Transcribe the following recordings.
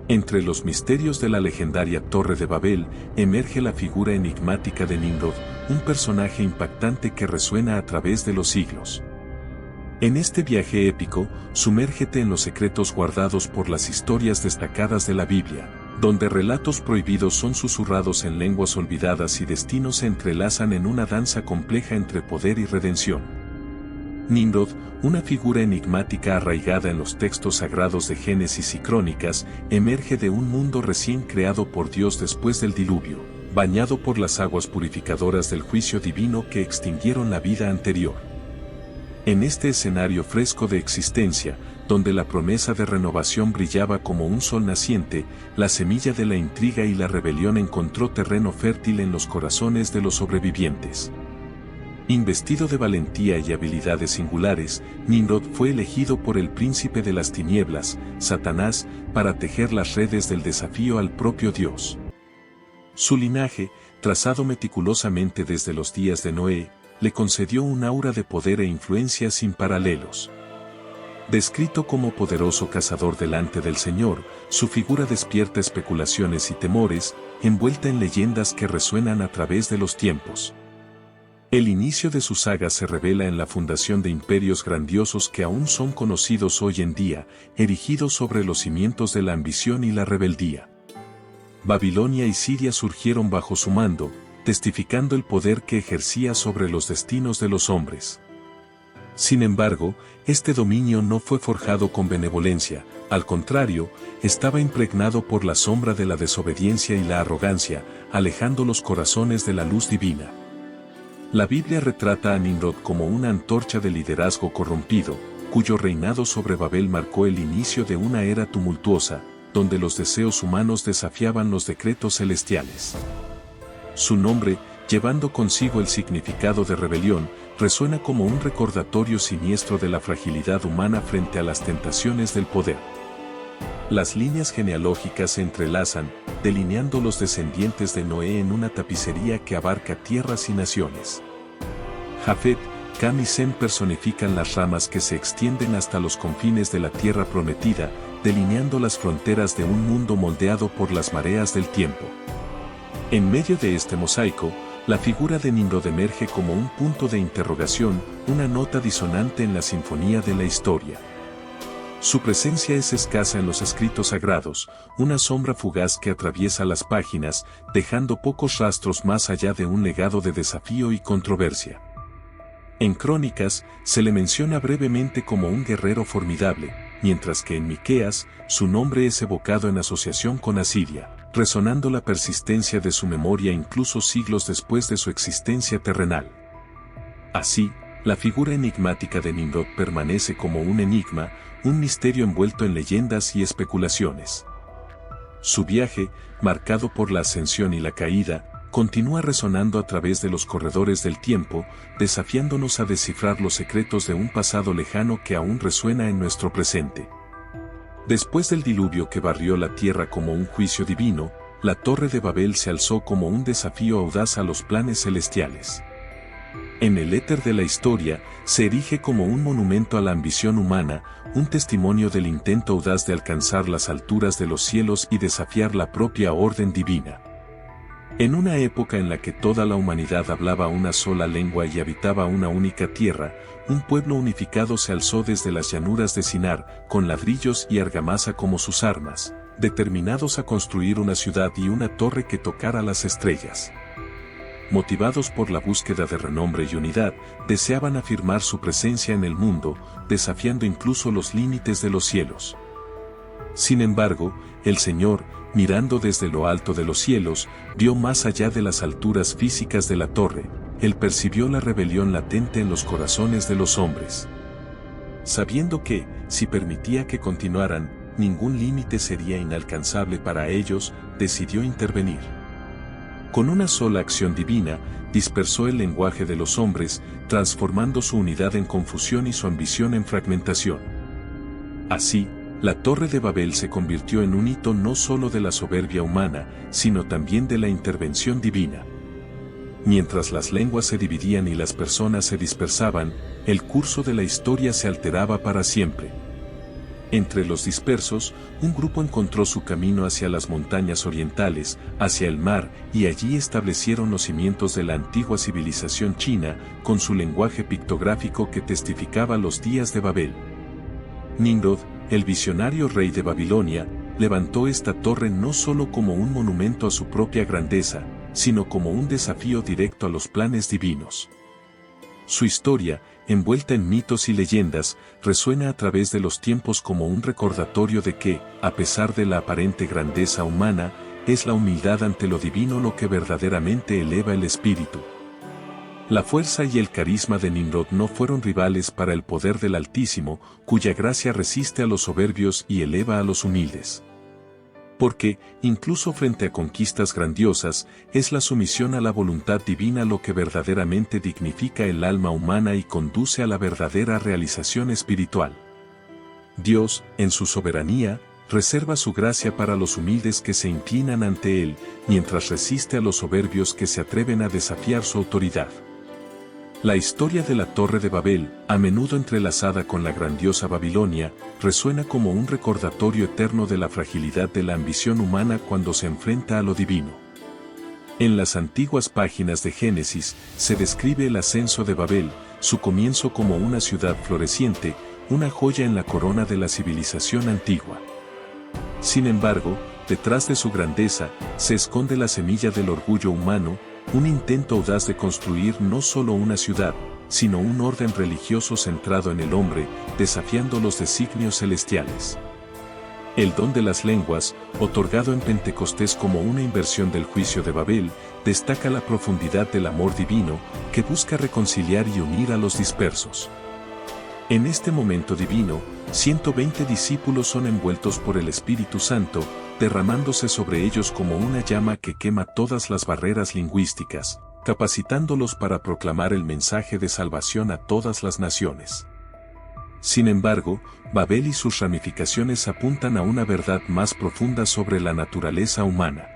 Entre los misterios de la legendaria Torre de Babel, emerge la figura enigmática de Nimrod, un personaje impactante que resuena a través de los siglos. En este viaje épico, sumérgete en los secretos guardados por las historias destacadas de la Biblia, donde relatos prohibidos son susurrados en lenguas olvidadas y destinos se entrelazan en una danza compleja entre poder y redención. Nimrod, una figura enigmática arraigada en los textos sagrados de Génesis y Crónicas, emerge de un mundo recién creado por Dios después del diluvio, bañado por las aguas purificadoras del juicio divino que extinguieron la vida anterior. En este escenario fresco de existencia, donde la promesa de renovación brillaba como un sol naciente, la semilla de la intriga y la rebelión encontró terreno fértil en los corazones de los sobrevivientes. Investido de valentía y habilidades singulares, Nimrod fue elegido por el príncipe de las tinieblas, Satanás, para tejer las redes del desafío al propio Dios. Su linaje, trazado meticulosamente desde los días de Noé, le concedió un aura de poder e influencia sin paralelos. Descrito como poderoso cazador delante del Señor, su figura despierta especulaciones y temores, envuelta en leyendas que resuenan a través de los tiempos. El inicio de su saga se revela en la fundación de imperios grandiosos que aún son conocidos hoy en día, erigidos sobre los cimientos de la ambición y la rebeldía. Babilonia y Siria surgieron bajo su mando, testificando el poder que ejercía sobre los destinos de los hombres. Sin embargo, este dominio no fue forjado con benevolencia, al contrario, estaba impregnado por la sombra de la desobediencia y la arrogancia, alejando los corazones de la luz divina. La Biblia retrata a Nimrod como una antorcha de liderazgo corrompido, cuyo reinado sobre Babel marcó el inicio de una era tumultuosa, donde los deseos humanos desafiaban los decretos celestiales. Su nombre, llevando consigo el significado de rebelión, resuena como un recordatorio siniestro de la fragilidad humana frente a las tentaciones del poder. Las líneas genealógicas se entrelazan, delineando los descendientes de Noé en una tapicería que abarca tierras y naciones. Jafet, Cam y Sem personifican las ramas que se extienden hasta los confines de la tierra prometida, delineando las fronteras de un mundo moldeado por las mareas del tiempo. En medio de este mosaico, la figura de Nimrod emerge como un punto de interrogación, una nota disonante en la sinfonía de la historia. Su presencia es escasa en los escritos sagrados, una sombra fugaz que atraviesa las páginas, dejando pocos rastros más allá de un legado de desafío y controversia. En Crónicas, se le menciona brevemente como un guerrero formidable, mientras que en Miqueas, su nombre es evocado en asociación con Asiria, resonando la persistencia de su memoria incluso siglos después de su existencia terrenal. Así, la figura enigmática de Nimrod permanece como un enigma, un misterio envuelto en leyendas y especulaciones. Su viaje, marcado por la ascensión y la caída, continúa resonando a través de los corredores del tiempo, desafiándonos a descifrar los secretos de un pasado lejano que aún resuena en nuestro presente. Después del diluvio que barrió la tierra como un juicio divino, la Torre de Babel se alzó como un desafío audaz a los planes celestiales. En el éter de la historia, se erige como un monumento a la ambición humana, un testimonio del intento audaz de alcanzar las alturas de los cielos y desafiar la propia orden divina. En una época en la que toda la humanidad hablaba una sola lengua y habitaba una única tierra, un pueblo unificado se alzó desde las llanuras de Sinar, con ladrillos y argamasa como sus armas, determinados a construir una ciudad y una torre que tocara las estrellas. Motivados por la búsqueda de renombre y unidad, deseaban afirmar su presencia en el mundo, desafiando incluso los límites de los cielos. Sin embargo, el Señor, mirando desde lo alto de los cielos, vio más allá de las alturas físicas de la torre. Él percibió la rebelión latente en los corazones de los hombres. Sabiendo que, si permitía que continuaran, ningún límite sería inalcanzable para ellos, decidió intervenir. Con una sola acción divina, dispersó el lenguaje de los hombres, transformando su unidad en confusión y su ambición en fragmentación. Así, la Torre de Babel se convirtió en un hito no solo de la soberbia humana, sino también de la intervención divina. Mientras las lenguas se dividían y las personas se dispersaban, el curso de la historia se alteraba para siempre. Entre los dispersos, un grupo encontró su camino hacia las montañas orientales, hacia el mar, y allí establecieron los cimientos de la antigua civilización china, con su lenguaje pictográfico que testificaba los días de Babel. Nimrod, el visionario rey de Babilonia, levantó esta torre no solo como un monumento a su propia grandeza, sino como un desafío directo a los planes divinos. Su historia, envuelta en mitos y leyendas, resuena a través de los tiempos como un recordatorio de que, a pesar de la aparente grandeza humana, es la humildad ante lo divino lo que verdaderamente eleva el espíritu. La fuerza y el carisma de Nimrod no fueron rivales para el poder del Altísimo, cuya gracia resiste a los soberbios y eleva a los humildes. Porque, incluso frente a conquistas grandiosas, es la sumisión a la voluntad divina lo que verdaderamente dignifica el alma humana y conduce a la verdadera realización espiritual. Dios, en su soberanía, reserva su gracia para los humildes que se inclinan ante Él, mientras resiste a los soberbios que se atreven a desafiar su autoridad. La historia de la Torre de Babel, a menudo entrelazada con la grandiosa Babilonia, resuena como un recordatorio eterno de la fragilidad de la ambición humana cuando se enfrenta a lo divino. En las antiguas páginas de Génesis, se describe el ascenso de Babel, su comienzo como una ciudad floreciente, una joya en la corona de la civilización antigua. Sin embargo, detrás de su grandeza, se esconde la semilla del orgullo humano, un intento audaz de construir no solo una ciudad, sino un orden religioso centrado en el hombre, desafiando los designios celestiales. El don de las lenguas, otorgado en Pentecostés como una inversión del juicio de Babel, destaca la profundidad del amor divino, que busca reconciliar y unir a los dispersos. En este momento divino, 120 discípulos son envueltos por el Espíritu Santo, derramándose sobre ellos como una llama que quema todas las barreras lingüísticas, capacitándolos para proclamar el mensaje de salvación a todas las naciones. Sin embargo, Babel y sus ramificaciones apuntan a una verdad más profunda sobre la naturaleza humana.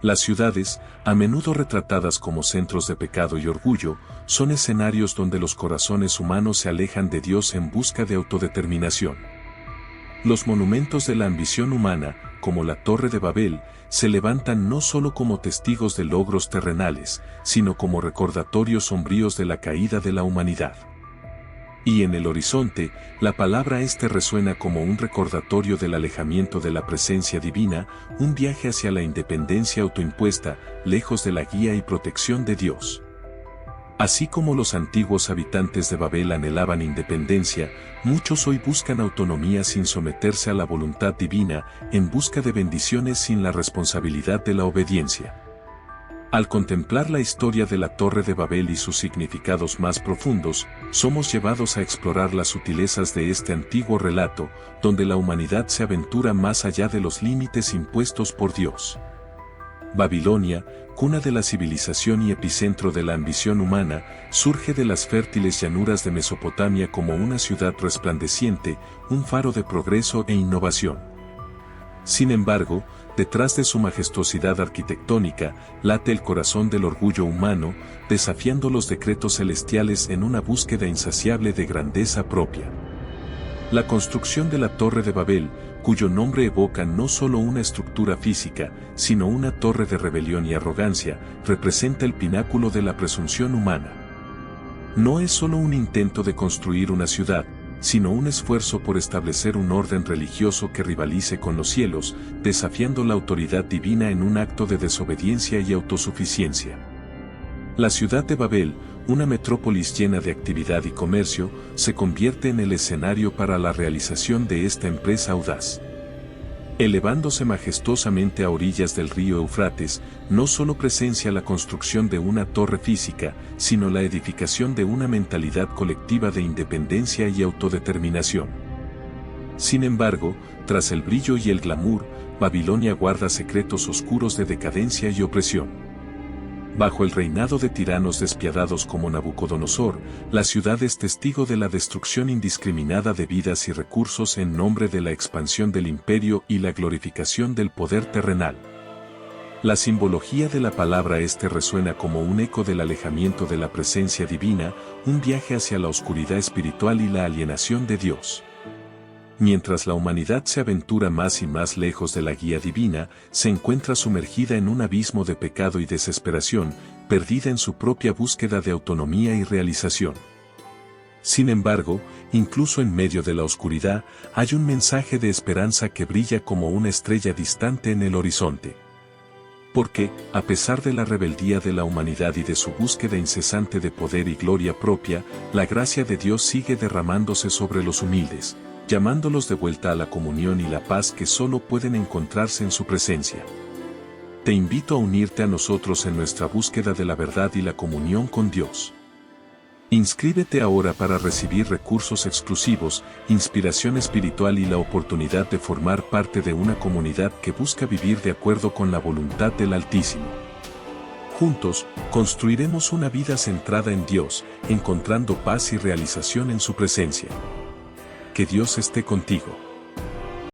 Las ciudades, a menudo retratadas como centros de pecado y orgullo, son escenarios donde los corazones humanos se alejan de Dios en busca de autodeterminación. Los monumentos de la ambición humana, como la Torre de Babel, se levantan no solo como testigos de logros terrenales, sino como recordatorios sombríos de la caída de la humanidad. Y en el horizonte, la palabra resuena como un recordatorio del alejamiento de la presencia divina, un viaje hacia la independencia autoimpuesta, lejos de la guía y protección de Dios. Así como los antiguos habitantes de Babel anhelaban independencia, muchos hoy buscan autonomía sin someterse a la voluntad divina, en busca de bendiciones sin la responsabilidad de la obediencia. Al contemplar la historia de la Torre de Babel y sus significados más profundos, somos llevados a explorar las sutilezas de este antiguo relato, donde la humanidad se aventura más allá de los límites impuestos por Dios. Babilonia, cuna de la civilización y epicentro de la ambición humana, surge de las fértiles llanuras de Mesopotamia como una ciudad resplandeciente, un faro de progreso e innovación. Sin embargo, detrás de su majestuosidad arquitectónica, late el corazón del orgullo humano, desafiando los decretos celestiales en una búsqueda insaciable de grandeza propia. La construcción de la Torre de Babel, cuyo nombre evoca no solo una estructura física, sino una torre de rebelión y arrogancia, representa el pináculo de la presunción humana. No es solo un intento de construir una ciudad, sino un esfuerzo por establecer un orden religioso que rivalice con los cielos, desafiando la autoridad divina en un acto de desobediencia y autosuficiencia. La ciudad de Babel, una metrópolis llena de actividad y comercio, se convierte en el escenario para la realización de esta empresa audaz. Elevándose majestuosamente a orillas del río Eufrates, no solo presencia la construcción de una torre física, sino la edificación de una mentalidad colectiva de independencia y autodeterminación. Sin embargo, tras el brillo y el glamour, Babilonia guarda secretos oscuros de decadencia y opresión. Bajo el reinado de tiranos despiadados como Nabucodonosor, la ciudad es testigo de la destrucción indiscriminada de vidas y recursos en nombre de la expansión del imperio y la glorificación del poder terrenal. La simbología de la palabra resuena como un eco del alejamiento de la presencia divina, un viaje hacia la oscuridad espiritual y la alienación de Dios. mientras la humanidad se aventura más y más lejos de la guía divina, se encuentra sumergida en un abismo de pecado y desesperación, perdida en su propia búsqueda de autonomía y realización. Sin embargo, incluso en medio de la oscuridad, hay un mensaje de esperanza que brilla como una estrella distante en el horizonte. Porque, a pesar de la rebeldía de la humanidad y de su búsqueda incesante de poder y gloria propia, la gracia de Dios sigue derramándose sobre los humildes, llamándolos de vuelta a la comunión y la paz que solo pueden encontrarse en su presencia. Te invito a unirte a nosotros en nuestra búsqueda de la verdad y la comunión con Dios. Inscríbete ahora para recibir recursos exclusivos, inspiración espiritual y la oportunidad de formar parte de una comunidad que busca vivir de acuerdo con la voluntad del Altísimo. Juntos, construiremos una vida centrada en Dios, encontrando paz y realización en su presencia. Que Dios esté contigo.